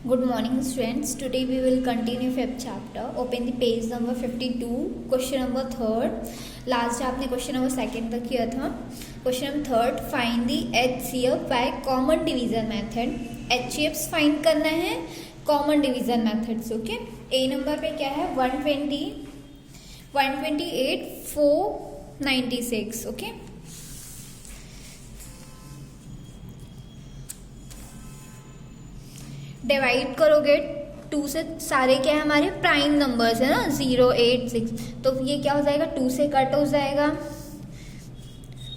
Good morning students. Today we will continue fifth chapter. Open the page number 52. Question number 3rd. Last आपने question number 2nd तक किया था. Question number 3rd. Find the HCF by common division method. HCFs find करना है common division method से. Okay. A number पे क्या है 120, 128, 496. Okay. डिवाइड करोगे 2 से, सारे क्या है हमारे प्राइम नंबर्स है ना 0, 8, 6, तो ये क्या हो जाएगा 2 से कट हो जाएगा.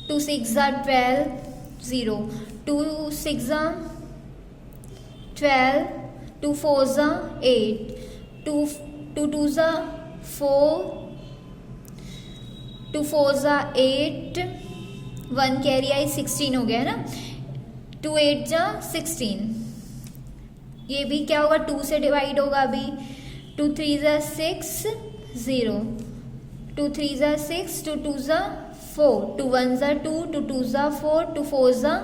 2 6 12, 0, 2 6 12, 2 4 8, 2 2 4, 2 4 8, 1 कैरी आई 16 हो गया है ना. 2 8 16, ये भी क्या होगा 2 से डिवाइड होगा अभी. 2 3 6, 0, 2 3 6, 2 2 4, 2 1 2, 2 2 4, 2 4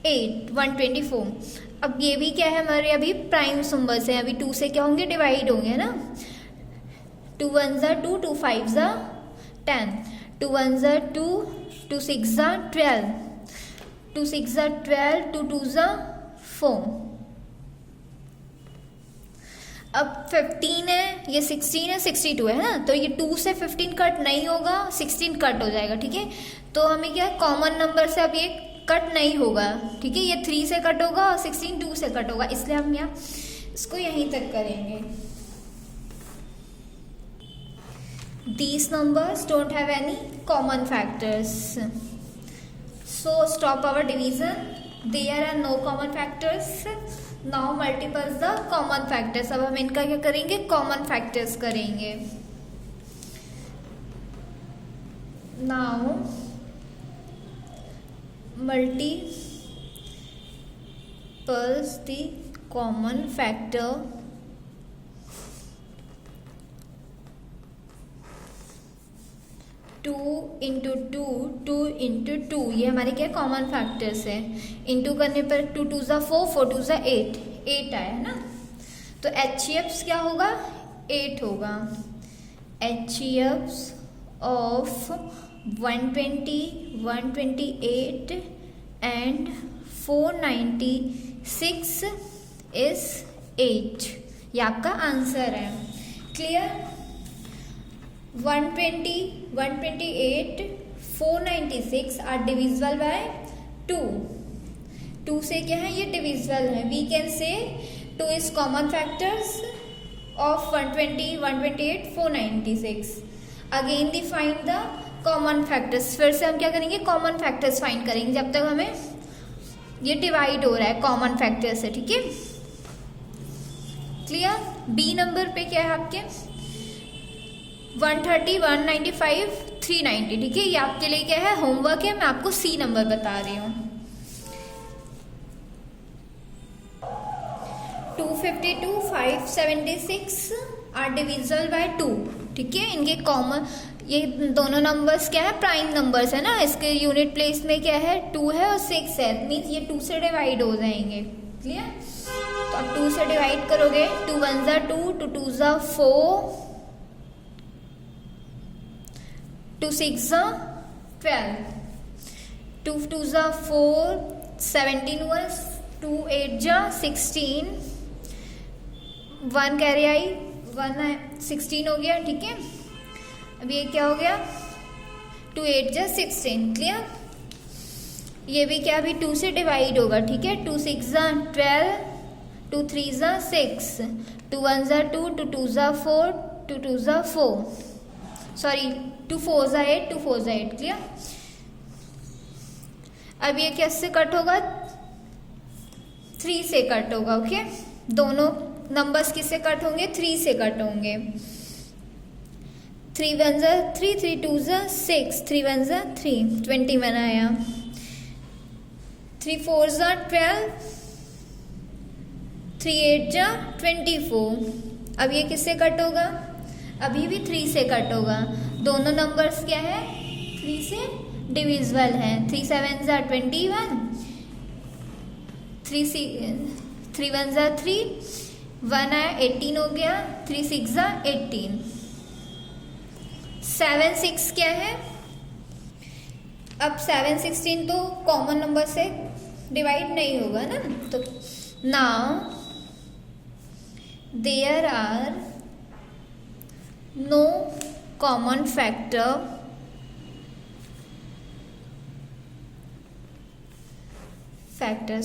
8, 124. अब ये भी क्या है हमारे अभी प्राइम नंबर्स हैं, अभी 2 से क्या होंगे डिवाइड होंगे ना. 2 1 2, 2 5 10, 2 1 2, 2 6 12, 2 6 12, 2 2 4. अब 15 है, ये 16 है, 62 है ना, तो ये 2 से 15 कट नहीं होगा, 16 कट हो जाएगा. ठीक है, तो हमें क्या कॉमन नंबर से अब ये कट नहीं होगा. ठीक है, ये 3 से कट होगा और 16 2 से कट होगा, इसलिए हम यहाँ इसको यहीं तक करेंगे. These numbers don't have any common factors, so stop our division. There are no common factors. Now multiples the common factors. अब हम इनका क्या करेंगे common factors करेंगे. Now multiples the common factor 2 into 2, 2 into 2, ये हमारे क्या कॉमन फैक्टर्स है. इंटू करने पर 2 2 4, 4 2 8, 8 आया है ना, तो HCFs क्या होगा 8 होगा. HCFs of 120, 128 and 496 is 8. ये आपका आंसर है. क्लियर. 120, 128, 496 are divisible by 2. 2 से क्या है ये डिविजिबल है. We can say 2 is common factors of 120, 128, 496. Again the find the common factors. फिर से हम क्या करेंगे कॉमन फैक्टर्स फाइंड करेंगे जब तक हमें ये डिवाइड हो रहा है कॉमन फैक्टर से. ठीक है, क्लियर. बी नंबर पे क्या है आपके 130, 195, 390. ठीक है, ये आपके लिए क्या है होमवर्क है, मैं आपको सी नंबर बता रही हूँ. 252, 576 आर डिविजिबल बाय 2. ठीक है, इनके कॉमन ये दोनों नंबर्स क्या है प्राइम नंबर्स है ना, इसके यूनिट प्लेस में क्या है 2 है और 6 है, मीन्स ये 2 से डिवाइड हो जाएंगे. क्लियर. तो आप 2 से डिवाइड करोगे 2 1 2, 2 2 4, 2 6 12, 2 2 4, 17 1, 2 8 16, 1 कैरी आई 1 16 हो गया. ठीक है, अब ये क्या हो गया 2 8 16. क्लियर. ये भी क्या अभी 2 से डिवाइड होगा. ठीक है, 2 6 12, 2 3 6, 2 1 2, 2 2 4, 2 2 4, सॉरी 2 4 8, 2 4 8. क्लियर. अब ये कैसे कट होगा 3 से कट होगा. ओके, दोनों नंबर्स किससे कट होंगे 3 से कट होंगे. 3 1 3, 3 2 6, 3 1 3, 21 आया. 3 4 12, 3 8 24. अब ये किससे कट होगा अभी भी 3 से कट होगा. दोनों नंबर्स क्या है 3 से डिविजिबल है. 3 7 21, 3 3 1 जा 3, 1 आया 18 हो गया, 3 6 जा 18, 7 6 क्या है, अब 7 16 तो कॉमन नंबर से डिवाइड नहीं होगा ना, तो now there are no common factor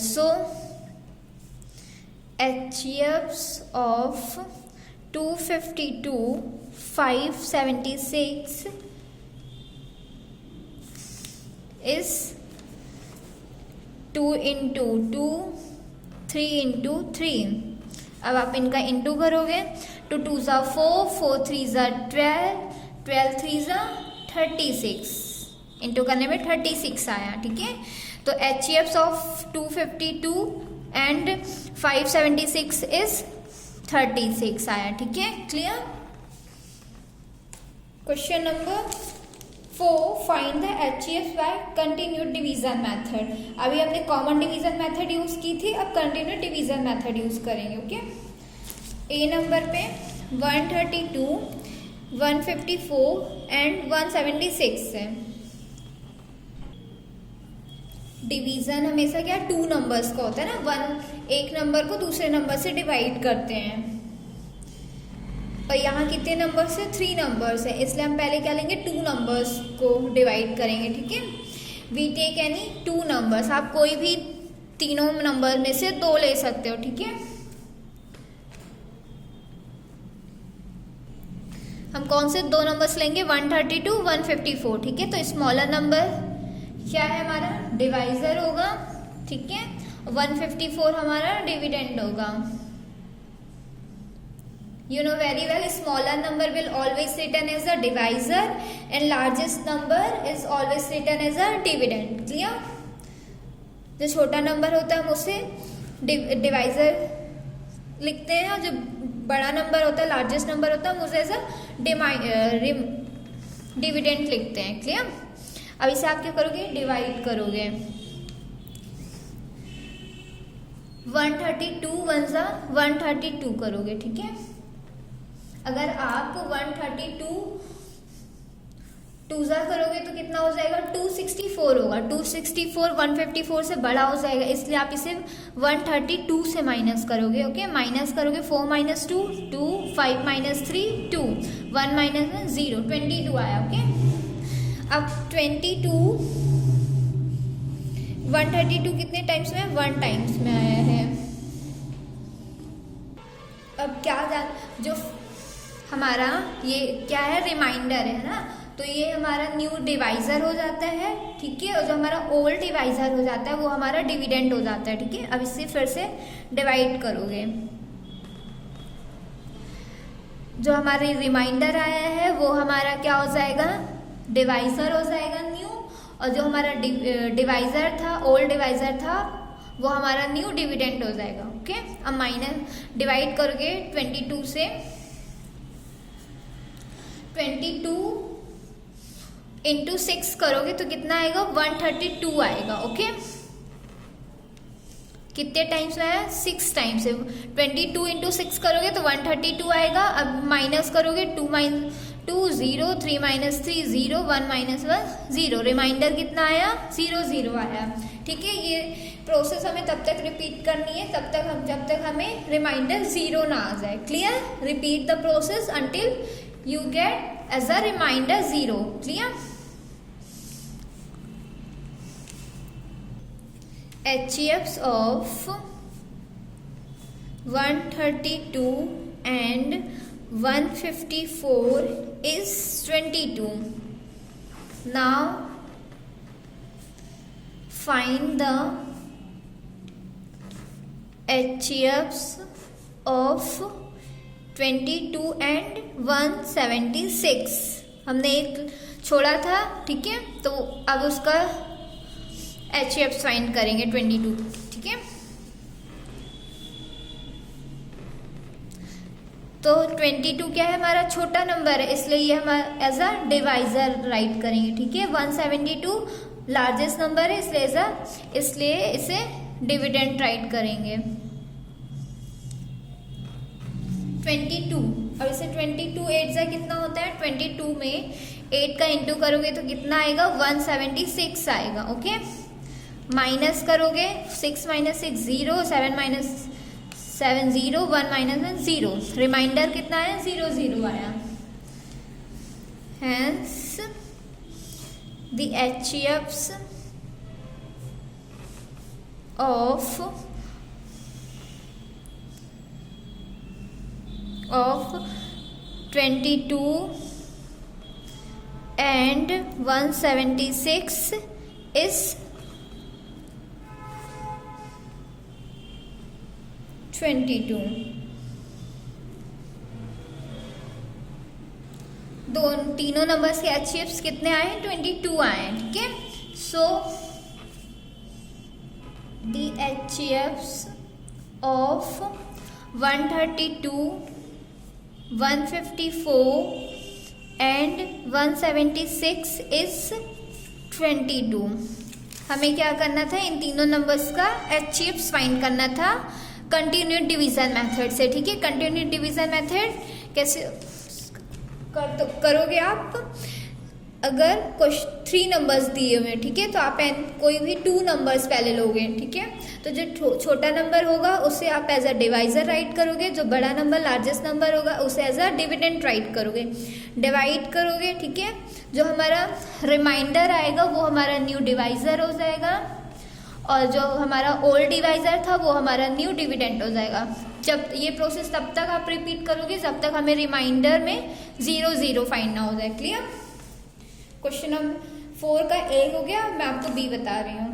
so HCFs of 252, 576 is 2 into 2, 3 into 3। अब आप इनका इंटू करोगे, 2 2 जा 4, 4 3 जा 12, 12 3 जा 36, इंटू करने में 36 आया। ठीक है, तो HCFs ऑफ 252 एंड 576 इज 36 आया। ठीक है, clear. Question number 4, find the HCFs by continued division method. अभी हमने कॉमन डिवीजन मेथड यूज की थी, अब कंटिन्यूड डिवीजन मेथड यूज करेंगे। ओके, ए नंबर पे 132, 154 एंड 176 है। डिवीजन हमेशा क्या 2 नंबर्स का होता है ना, एक नंबर को दूसरे नंबर से डिवाइड करते हैं, और यहाँ कितने नंबर्स है, 3 नंबर्स है, इसलिए हम पहले क्या लेंगे, 2 नंबर्स को डिवाइड करेंगे। ठीक है, वी टेक एनी 2 नंबर्स, आप कोई भी तीनों नंबर में से 2 ले सकते हो। ठीक है, हम कौन से 2 नंबर्स लेंगे, 132, 154। ठीक है, तो स्मॉलर नंबर क्या है हमारा, डिवाइजर होगा। ठीक है, 154 हमारा डिविडेंड होगा। You know very well, smaller number will always written as a divisor and largest number is always written as a dividend. Clear? जो छोटा नंबर होता है हम उसे डिवाइजर लिखते हैं, और जो बड़ा नंबर होता है, लार्जेस्ट नंबर होता है, हम उसे एज अ डिविडेंड लिखते हैं। क्लियर। अब इसे आप क्या करोगे, डिवाइड करोगे, 132 1 जा 132 करोगे। ठीक है, अगर आप 132 2 जा करोगे तो कितना हो जाएगा, 264 होगा। 264 154 से बड़ा हो जाएगा, इसलिए आप इसे 132 से माइनस करोगे। ओके, माइनस करोगे, 4 - 2 2, 5 - 3 2, 1 - 0 22 आया। ओके, अब 132 कितने टाइम्स में, 1 टाइम्स में आया है। अब क्या जो हमारा ये क्या है, रिमाइंडर है ना, तो ये हमारा न्यू डिवाइजर हो जाता है। ठीक है, और जो हमारा ओल्ड डिवाइजर हो जाता है वो हमारा डिविडेंड हो जाता है। ठीक है, अब इससे फिर से डिवाइड करोगे, जो हमारे रिमाइंडर आया है वो हमारा क्या हो जाएगा, डिवाइजर हो जाएगा न्यू, और जो हमारा डिवाइजर था, ओल्ड डिवाइजर था, वो हमारा न्यू डिविडेंड हो जाएगा। ओके, अब माइनस डिवाइड करोगे 22 से, 22 इंटू 6 करोगे तो कितना आएगा, 132 आएगा। ओके, कितने टाइम्स में आया, 6 टाइम्स है। 22 इंटू 6 करोगे तो 132 आएगा। अब माइनस करोगे, 2 - 0, 3 - 3 0, 1 - 1 0, रिमाइंडर कितना आया, 0 0 आया। ठीक है, ये प्रोसेस हमें तब तक रिपीट करनी है जब तक हमें रिमाइंडर 0 ना आ जाए। Clear, repeat the process until you get as a reminder 0. Clear? HCFs of 132 and 154 is 22. Now find the HCFs of 22 and 176। हमने एक छोड़ा था। ठीक है, तो अब उसका HCFs फाइंड करेंगे 22। ठीक है, तो 22 क्या है, हमारा छोटा नंबर है, इसलिए ये हमारा एज अ डिवाइजर राइट करेंगे। ठीक है, 172 लार्जेस्ट नंबर है, इसलिए इसे डिविडेंड राइट करेंगे। 22, और इसे 22 8 जा कितना होता है, 22 में 8 का इंटू करोगे तो कितना आएगा, 176 आएगा। ओके, माइनस करोगे 6 माइनस 6 0, 7 माइनस 7 0, 1 माइनस 1 0, रिमाइंडर कितना है, 0 0 आया। Hence the HCFs of 22 and 176 is 22। तीनों नंबर्स के HCFs कितने आए हैं, 22 आए हैं। ठीक है, so the HCFs of 132, 154 and 176 is 22। हमें क्या करना था, इन तीनों नंबर्स का HCFs फाइंड करना था कंटिन्यूड डिवीजन मेथड से। ठीक है, कंटिन्यूड डिवीजन मेथड कैसे करोगे आप, अगर कुछ 3 नंबर्स दिए हुए, ठीक है, तो आप कोई भी 2 नंबर्स पहले लोगे। ठीक है, तो जो छोटा नंबर होगा उसे आप एज अ डिवाइजर राइट करोगे, जो बड़ा नंबर लार्जेस्ट नंबर होगा उसे एज अ डिविडेंड राइट करोगे, डिवाइड करोगे। ठीक है, जो हमारा रिमाइंडर आएगा वो हमारा न्यू डिवाइजर हो जाएगा, और जो हमारा ओल्ड डिवाइजर था वो हमारा न्यू डिविडेंड हो जाएगा। जब ये प्रोसेस तब तक आप रिपीट करोगे जब तक हमें रिमाइंडर में 0 0 फाइंड ना हो जाए। क्लियर? क्वेश्चन नंबर 4 का A हो गया, मैं आपको B बता रही हूँ।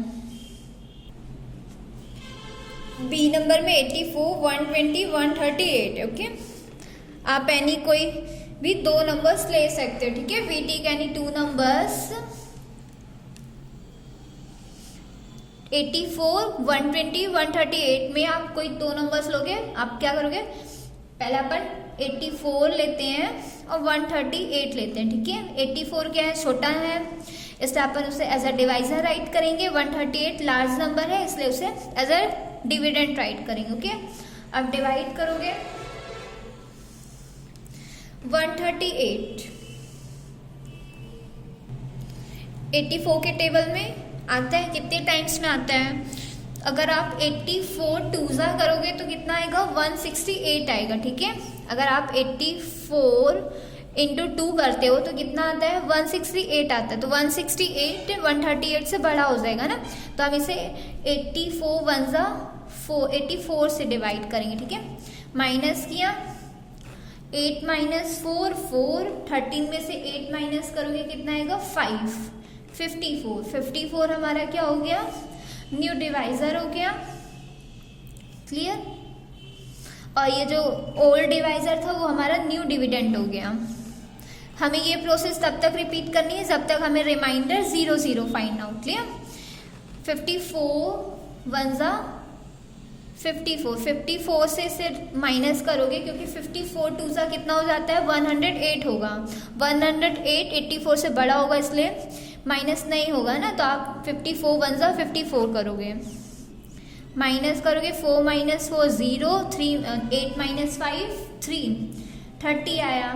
B नंबर में 84, 120, 138। ओके, आप एनी कोई भी 2 नंबर्स ले सकते हो। ठीक है, वी टेक एनी 2 नंबर्स 84, 120, 138 में आप कोई 2 नंबर्स लोगे। आप क्या करोगे, पहले अपन 84 लेते हैं और 138 लेते हैं। ठीक है, 84 क्या है, छोटा है, इसलिए अपन उसे एज अ डिवाइजर राइट करेंगे। 138 लार्ज नंबर है इसलिए उसे एज अ डिविडेंड राइट करेंगे। ओके, अब डिवाइड करोगे 138 84 के टेबल में आता है, कितने टाइम्स में आता है, अगर आप 84 2 करोगे तो कितना आएगा, 168 आएगा। ठीक है, अगर आप 84 इंटू 2 करते हो तो कितना आता है, 168 आता है। तो 168 138 से बड़ा हो जाएगा ना, तो हम इसे 84 1 4 84 से डिवाइड करेंगे। ठीक है, माइनस किया, 8 माइनस 4 4, 13 में से 8 माइनस करोगे कितना आएगा, 5, 54 54 हमारा क्या हो गया, न्यू डिवाइजर हो गया। क्लियर? और ये जो ओल्ड डिवाइजर था वो हमारा न्यू डिविडेंड हो गया। हमें ये प्रोसेस तब तक रिपीट करनी है जब तक हमें रिमाइंडर 0 0 फाइंड आउट। क्लियर? 54 1 जा 54, 54 से इसे माइनस करोगे क्योंकि 54 2 जा कितना हो जाता है, 108 होगा। 108 84 से बड़ा होगा इसलिए माइनस नहीं होगा ना, तो आप 54 1 जा 54 करोगे, माइनस करोगे 4 माइनस 4 0, 3 8 माइनस 5 3, 30 आया।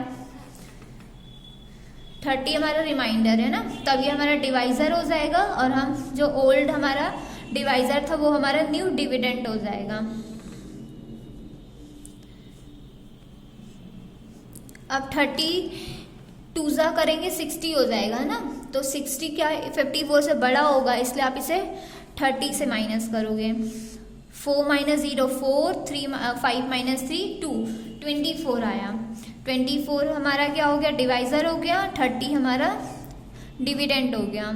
30 हमारा रिमाइंडर है ना, तभी हमारा डिवाइजर हो जाएगा और हम जो ओल्ड हमारा डिवाइजर था वो हमारा न्यू डिविडेंड हो जाएगा। अब 32 जा करेंगे 60 हो जाएगा ना, तो 60 क्या 54 से बड़ा होगा इसलिए आप इसे 30 से माइनस करोगे। 4 माइनस 0 4, 5 माइनस 3 2, 24 आया। 24 हमारा क्या हो गया, डिवाइजर हो गया। 30 हमारा डिविडेंड हो गया।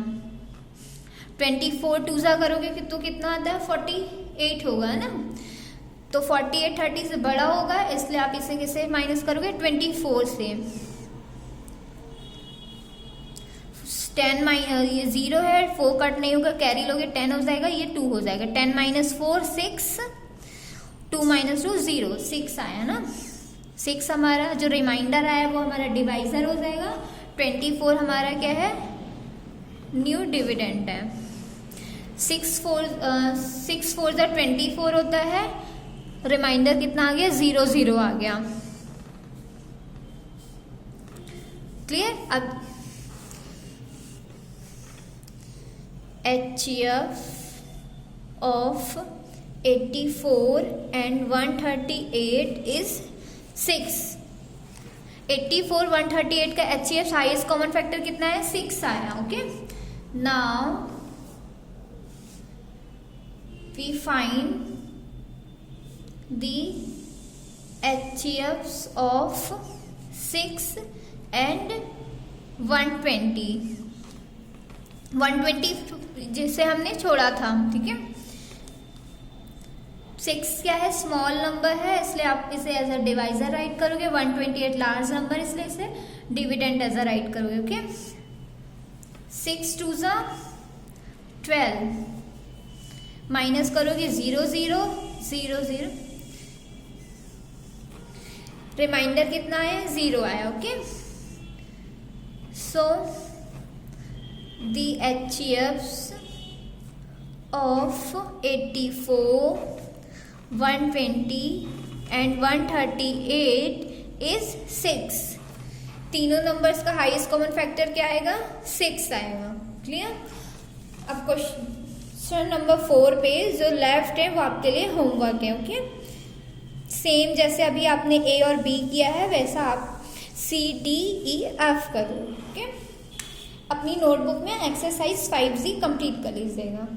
24 2 जा करोगे तो कितना आता है, 48 होगा ना, तो 48 30 से बड़ा होगा इसलिए आप इसे किसे माइनस करोगे, 24 से। 10 ये 0 है, 4 कट नहीं होगा, कैरी लोगे 10 हो जाएगा, ये 2 हो जाएगा। 10 माइनस 4 6, 2 माइनस 2 0, 6 आया ना। 6 हमारा जो रिमाइंडर आया वो हमारा डिवाइजर हो जाएगा। 24 हमारा क्या है, न्यू डिविडेंड है। 6 4 जा 24 होता है, रिमाइंडर कितना आ गया, 0 0 आ गया। क्लियर। अब HCF of 84 and 138 is 6। 84 138 का HCF हाईएस्ट कॉमन फैक्टर कितना है, 6 आया। Okay, now we find the HCFs of 6 and 120 जिसे हमने छोड़ा था, ठीक है। 6 क्या है, स्मॉल नंबर है, इसलिए आप इसे एज अ डिवाइजर राइट करोगे। 128 लार्ज नंबर, इसलिए इसे डिविडेंड एज अ राइट करोगे। ओके, 6 2 ज़ा 12, माइनस करोगे 0 0 0 0, रिमाइंडर कितना आया, 0 आया। Okay, so the HCFs of 84 120 and 138 is 6। तीनों नंबर्स का हाईएस्ट कॉमन फैक्टर क्या आएगा, 6 आएगा। क्लियर। अब क्वेश्चन नंबर 4 पे जो लेफ्ट है वो आपके लिए होमवर्क है। ओके, सेम जैसे अभी आपने A और B किया है वैसा आप C D E F करो। ओके, अपनी नोटबुक में एक्सरसाइज 5G कंप्लीट कर लीजिएगा।